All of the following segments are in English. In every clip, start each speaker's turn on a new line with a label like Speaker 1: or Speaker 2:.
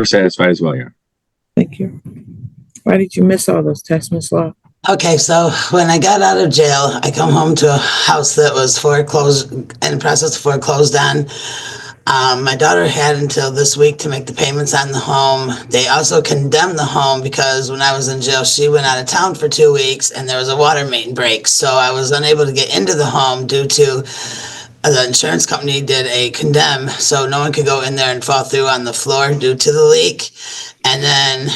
Speaker 1: We're satisfied as well, yeah.
Speaker 2: Thank you. Why did you miss all those tests, Ms. Law?
Speaker 3: Okay, so when I got out of jail, I come home to a house that was foreclosed, in the process of foreclosed on. My daughter had until this week to make the payments on the home. They also condemned the home because when I was in jail, she went out of town for 2 weeks and there was a water main break. So I was unable to get into the home due to the insurance company did a condemn, so no one could go in there and fall through on the floor due to the leak. And then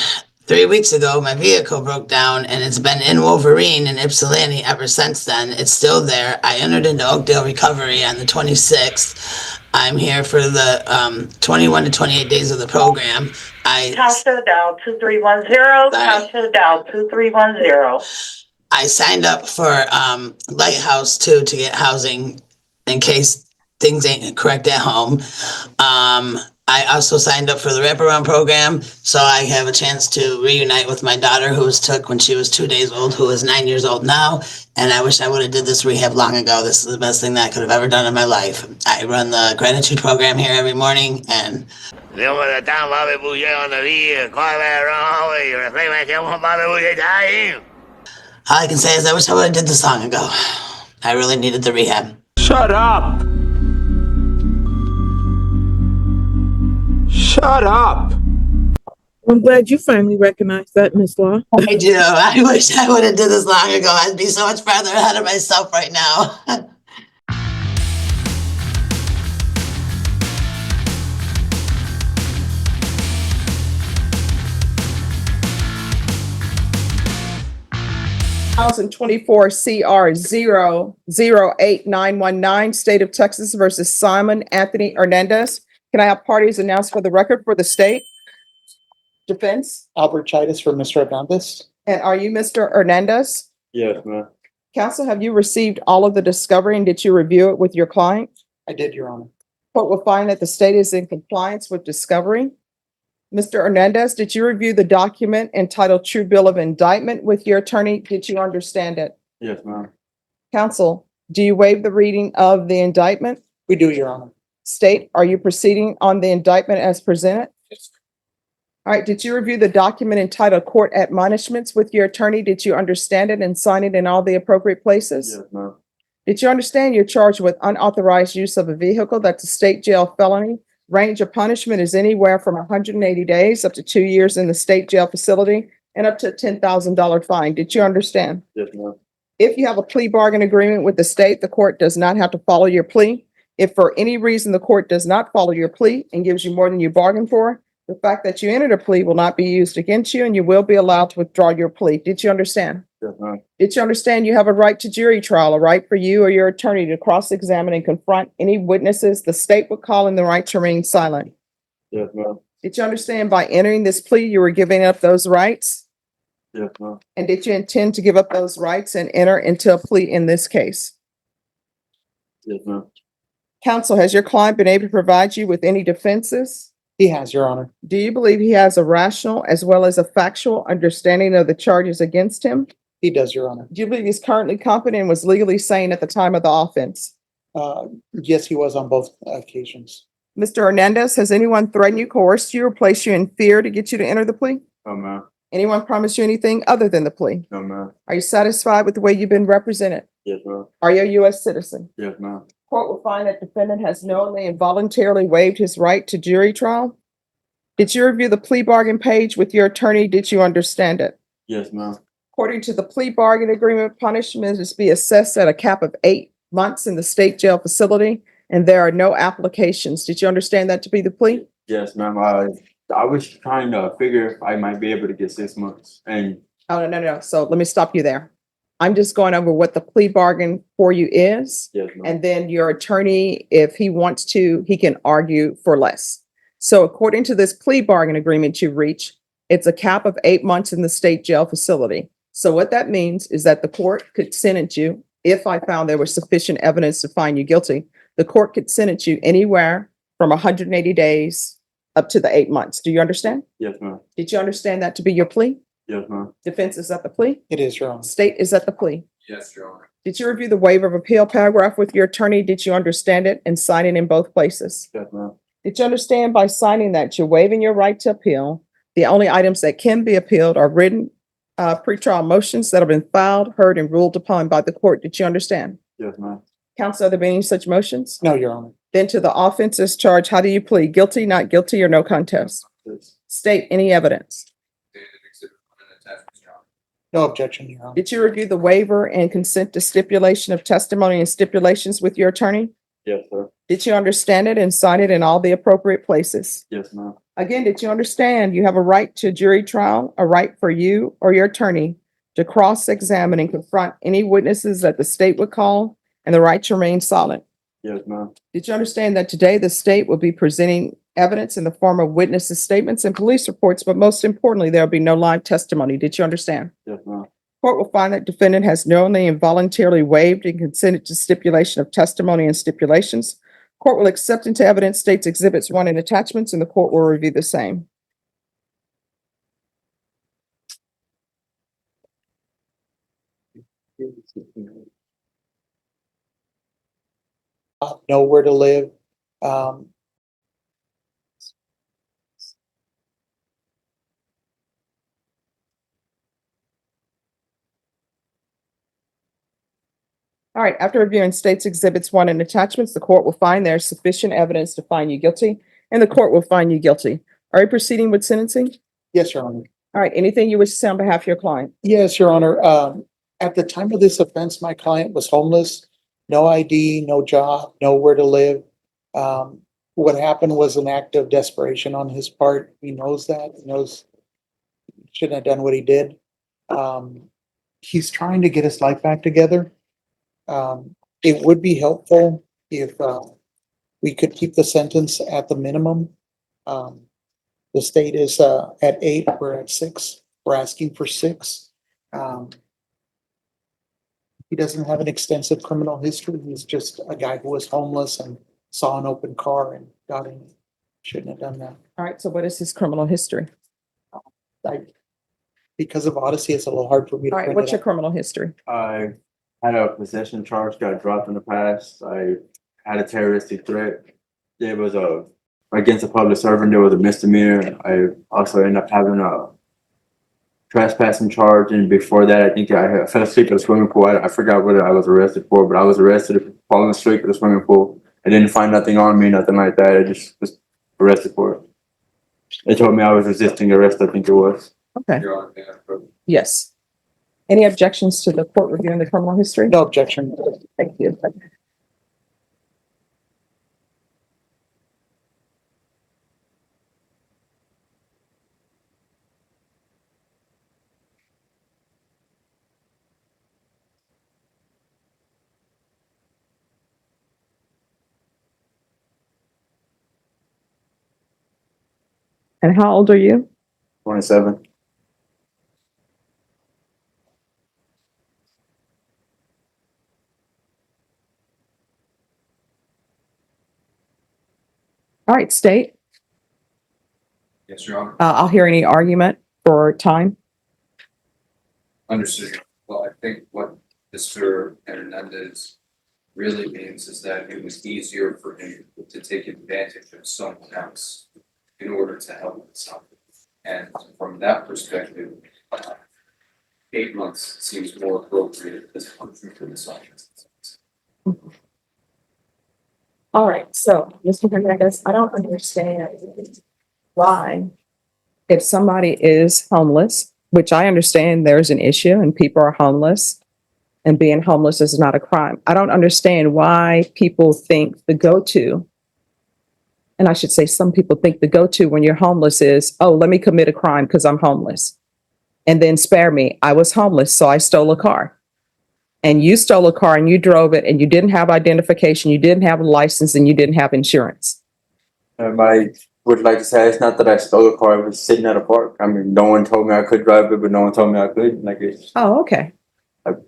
Speaker 3: 3 weeks ago, my vehicle broke down and it's been in Wolverine and Ypsilanti ever since then. It's still there. I entered into Oakdale Recovery on the 26th. I'm here for the 21 to 28 days of the program.
Speaker 4: Counselor Dow 2310. Counselor Dow 2310.
Speaker 3: I signed up for Lighthouse too to get housing in case things ain't correct at home. I also signed up for the wraparound program, so I have a chance to reunite with my daughter who was took when she was 2 days old, who is 9 years old now. And I wish I would have did this rehab long ago. This is the best thing that I could have ever done in my life. I run the gratitude program here every morning, and all I can say is I wish I would have did this long ago. I really needed the rehab.
Speaker 5: Shut up! Shut up!
Speaker 2: I'm glad you finally recognized that, Ms. Law.
Speaker 3: I do. I wish I would have did this long ago. I'd be so much farther ahead of myself right now.
Speaker 6: Thousand 24 CR 008919, State of Texas versus Simon Anthony Hernandez. Can I have parties announced for the record for the state? Defense?
Speaker 7: Albert Chidas for Mr. Hernandez.
Speaker 6: And are you Mr. Hernandez?
Speaker 7: Yes, ma'am.
Speaker 6: Counsel, have you received all of the discovery and did you review it with your client?
Speaker 7: I did, Your Honor.
Speaker 6: Court will find that the state is in compliance with discovery. Mr. Hernandez, did you review the document entitled True Bill of Indictment with your attorney? Did you understand it?
Speaker 7: Yes, ma'am.
Speaker 6: Counsel, do you waive the reading of the indictment?
Speaker 7: We do, Your Honor.
Speaker 6: State, are you proceeding on the indictment as presented?
Speaker 7: Yes.
Speaker 6: All right, did you review the document entitled Court Admonishments with your attorney? Did you understand it and sign it in all the appropriate places?
Speaker 7: Yes, ma'am.
Speaker 6: Did you understand you're charged with unauthorized use of a vehicle? That's a state jail felony. Range of punishment is anywhere from 180 days up to 2 years in the state jail facility and up to a $10,000 fine. Did you understand?
Speaker 7: Yes, ma'am.
Speaker 6: If you have a plea bargain agreement with the state, the court does not have to follow your plea. If for any reason the court does not follow your plea and gives you more than you bargained for, the fact that you entered a plea will not be used against you and you will be allowed to withdraw your plea. Did you understand?
Speaker 7: Yes, ma'am.
Speaker 6: Did you understand you have a right to jury trial, a right for you or your attorney to cross-examine and confront any witnesses the state would call in the right to remain silent?
Speaker 7: Yes, ma'am.
Speaker 6: Did you understand by entering this plea, you were giving up those rights?
Speaker 7: Yes, ma'am.
Speaker 6: And did you intend to give up those rights and enter into a plea in this case?
Speaker 7: Yes, ma'am.
Speaker 6: Counsel, has your client been able to provide you with any defenses?
Speaker 7: He has, Your Honor.
Speaker 6: Do you believe he has a rational as well as a factual understanding of the charges against him?
Speaker 7: He does, Your Honor.
Speaker 6: Do you believe he's currently competent and was legally sane at the time of the offense?
Speaker 7: Yes, he was on both occasions.
Speaker 6: Mr. Hernandez, has anyone threatened you, coerced you, or placed you in fear to get you to enter the plea?
Speaker 7: No, ma'am.
Speaker 6: Anyone promised you anything other than the plea?
Speaker 7: No, ma'am.
Speaker 6: Are you satisfied with the way you've been represented?
Speaker 7: Yes, ma'am.
Speaker 6: Are you a U.S. citizen?
Speaker 7: Yes, ma'am.
Speaker 6: Court will find that defendant has knowingly and voluntarily waived his right to jury trial. Did you review the plea bargain page with your attorney? Did you understand it?
Speaker 7: Yes, ma'am.
Speaker 6: According to the plea bargain agreement, punishment is to be assessed at a cap of 8 months in the state jail facility, and there are no applications. Did you understand that to be the plea?
Speaker 7: Yes, ma'am. I was trying to figure if I might be able to get 6 months. And
Speaker 6: Oh, no. So let me stop you there. I'm just going over what the plea bargain for you is.
Speaker 7: yes, ma'am.
Speaker 6: And then your attorney, if he wants to, he can argue for less. So according to this plea bargain agreement you reach, it's a cap of 8 months in the state jail facility. So what that means is that the court could sentence you, if I found there was sufficient evidence to find you guilty, the court could sentence you anywhere from 180 days up to the 8 months. Do you understand?
Speaker 7: Yes, ma'am.
Speaker 6: Did you understand that to be your plea?
Speaker 7: Yes, ma'am.
Speaker 6: Defense is at the plea?
Speaker 7: It is, Your Honor.
Speaker 6: State is at the plea?
Speaker 7: Yes, Your Honor.
Speaker 6: Did you review the waiver of appeal paragraph with your attorney? Did you understand it and sign it in both places?
Speaker 7: Yes, ma'am.
Speaker 6: Did you understand by signing that you're waiving your right to appeal? The only items that can be appealed are written pretrial motions that have been filed, heard, and ruled upon by the court. Did you understand?
Speaker 7: Yes, ma'am.
Speaker 6: Counsel, are there been any such motions?
Speaker 1: No, Your Honor.
Speaker 6: Then to the offenses charged, how do you plead? Guilty, not guilty, or no contest?
Speaker 7: Yes.
Speaker 6: State any evidence.
Speaker 1: No objection, Your Honor.
Speaker 6: Did you review the waiver and consent to stipulation of testimony and stipulations with your attorney?
Speaker 7: Yes, sir.
Speaker 6: Did you understand it and sign it in all the appropriate places?
Speaker 7: Yes, ma'am.
Speaker 6: Again, did you understand you have a right to jury trial, a right for you or your attorney to cross-examine and confront any witnesses that the state would call, and the right to remain silent?
Speaker 7: Yes, ma'am.
Speaker 6: Did you understand that today the state will be presenting evidence in the form of witnesses' statements and police reports, but most importantly, there will be no live testimony? Did you understand?
Speaker 7: Yes, ma'am.
Speaker 6: Court will find that defendant has knowingly and voluntarily waived and consented to stipulation of testimony and stipulations. Court will accept into evidence states exhibits 1 and attachments, and the court will review the same.
Speaker 1: Know where to live. Um,
Speaker 6: All right, after reviewing states exhibits 1 and attachments, the court will find there is sufficient evidence to find you guilty, and the court will find you guilty. Are you proceeding with sentencing?
Speaker 1: yes, Your Honor.
Speaker 6: All right, anything you wish to say on behalf of your client?
Speaker 1: Yes, Your Honor. At the time of this offense, my client was homeless, no ID, no job, nowhere to live. What happened was an act of desperation on his part. He knows that. He knows he shouldn't have done what he did. He's trying to get his life back together. It would be helpful if we could keep the sentence at the minimum. The state is at 8, we're at 6. We're asking for 6. He doesn't have an extensive criminal history. He's just a guy who was homeless and saw an open car and got in. Shouldn't have done that.
Speaker 6: All right, so what is his criminal history?
Speaker 1: Because of Odyssey, it's a little hard for me to
Speaker 6: All right,
Speaker 1: print
Speaker 6: what's
Speaker 1: it
Speaker 6: your
Speaker 1: out.
Speaker 6: criminal history?
Speaker 7: I had a possession charge, got dropped in the past. I had a terroristic threat. There was against a public servant, there was a misdemeanor. I also ended up having a trespassing charge, and before that, I think I fell asleep at a swimming pool. I forgot what I was arrested for, but I was arrested for falling asleep at a swimming pool. I didn't find nothing on me, nothing like that. I just was arrested for it. They told me I was resisting arrest, I think it was.
Speaker 6: Okay. Yes. Any objections to the court reviewing the criminal history?
Speaker 1: No objection.
Speaker 6: Thank you. And how old are you?
Speaker 7: 27.
Speaker 6: All right, state.
Speaker 5: Yes, Your Honor.
Speaker 6: I'll hear any argument for time.
Speaker 5: Understood. Well, I think what Mr. Hernandez really means is that it was easier for him to take advantage of someone else in order to help himself. And from that perspective, 8 months seems more appropriate as a punishment for this offense.
Speaker 6: All right, so Mr. Hernandez, I don't understand why, if somebody is homeless, which I understand there's an issue and people are homeless, and being homeless is not a crime. I don't understand why people think the go-to, and I should say some people think the go-to when you're homeless is, oh, let me commit a crime because I'm homeless. And then spare me, I was homeless, so I stole a car. And you stole a car and you drove it and you didn't have identification, you didn't have a license, and you didn't have insurance.
Speaker 7: I would like to say it's not that I stole a car, I was sitting at a park. I mean, no one told me I could drive it, but no one told me I could. Like, it's,
Speaker 6: Oh, okay.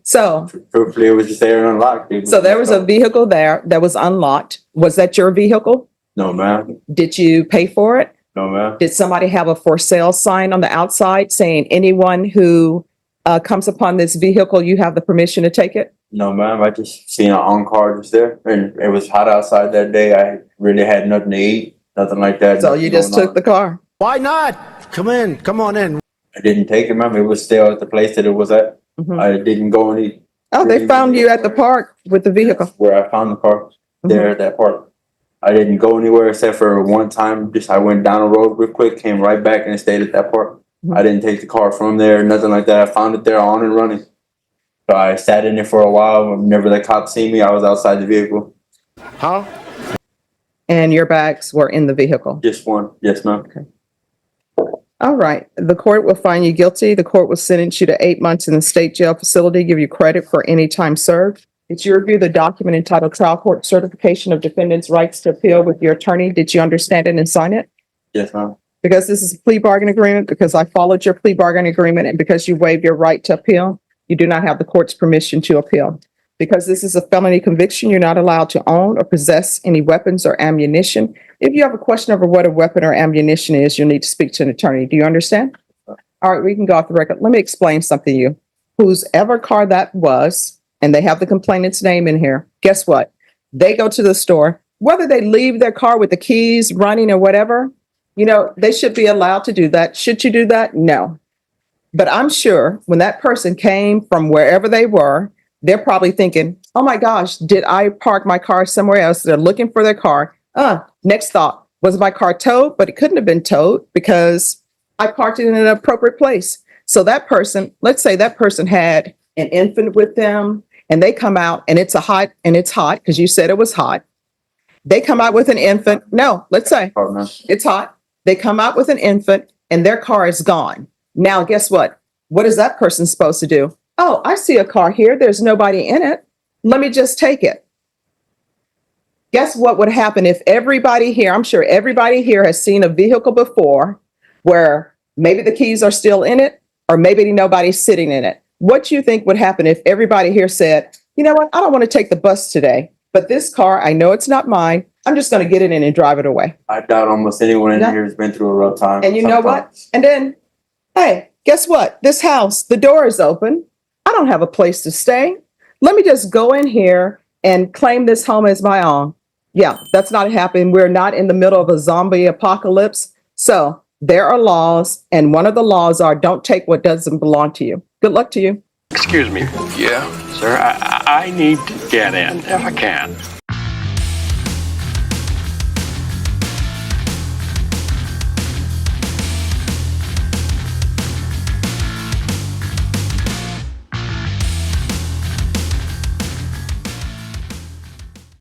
Speaker 6: So,
Speaker 7: truthfully, it was just there and unlocked.
Speaker 6: so there was a vehicle there that was unlocked. Was that your vehicle?
Speaker 7: No, ma'am.
Speaker 6: Did you pay for it?
Speaker 7: No, ma'am.
Speaker 6: Did somebody have a for sale sign on the outside saying anyone who comes upon this vehicle, you have the permission to take it?
Speaker 7: No, ma'am. I just seen an on car just there, and it was hot outside that day. I really had nothing to eat. nothing like that.
Speaker 6: So you just took the car.
Speaker 8: Why not? Come in, come on in.
Speaker 7: I didn't take it, remember, it was still at the place that it was at.
Speaker 6: Mhm.
Speaker 7: I didn't go any.
Speaker 6: Oh, they found you at the park with the vehicle.
Speaker 7: That's where I found the car, there at that park. I didn't go anywhere except for one time, just I went down the road real quick, came right back and stayed at that park. I didn't take the car from there, nothing like that. I found it there on and running. So I sat in it for a while. Whenever the cops see me, I was outside the vehicle.
Speaker 8: Huh?
Speaker 6: And your bags were in the vehicle.
Speaker 7: Just one, yes, ma'am.
Speaker 6: All right. The court will find you guilty. The court will sentence you to 8 months in the state jail facility, give you credit for any time served. Did you review the document entitled Trial Court Certification of Defendant's Rights to Appeal with your attorney? Did you understand it and sign it?
Speaker 7: Yes, ma'am.
Speaker 6: Because this is a plea bargain agreement, because I followed your plea bargain agreement, and because you waived your right to appeal, you do not have the court's permission to appeal. Because this is a felony conviction, you're not allowed to own or possess any weapons or ammunition. If you have a question over what a weapon or ammunition is, you'll need to speak to an attorney. Do you understand? All right, we can go off the record. Let me explain something to you. Whose ever car that was, and they have the complainant's name in here, guess what? They go to the store, whether they leave their car with the keys running or whatever, you know, they should be allowed to do that. Should you do that? No. But I'm sure when that person came from wherever they were, they're probably thinking, oh my gosh, did I park my car somewhere else? They're looking for their car. Next thought, was my car towed? But it couldn't have been towed because I parked it in an appropriate place. So that person, let's say that person had an infant with them and they come out and it's hot because you said it was hot. They come out with an infant. No, let's say it's hot. They come out with an infant and their car is gone. Now, guess what? What is that person supposed to do? Oh, I see a car here. There's nobody in it. Let me just take it. Guess what would happen if everybody here, I'm sure everybody here has seen a vehicle before where maybe the keys are still in it or maybe nobody's sitting in it. What do you think would happen if everybody here said, you know what? I don't want to take the bus today, but this car, I know it's not mine. I'm just going to get it in and drive it away.
Speaker 7: I doubt almost anyone in here has been through a rough time.
Speaker 6: And you know what? And then, hey, guess what? This house, the door is open. I don't have a place to stay. Let me just go in here and claim this home as my own. Yeah, that's not happening. We're not in the middle of a zombie apocalypse. So there are laws, and one of the laws are don't take what doesn't belong to you. Good luck to you.
Speaker 9: Excuse me.
Speaker 8: Yeah.
Speaker 9: Sir, I need to get in if I can.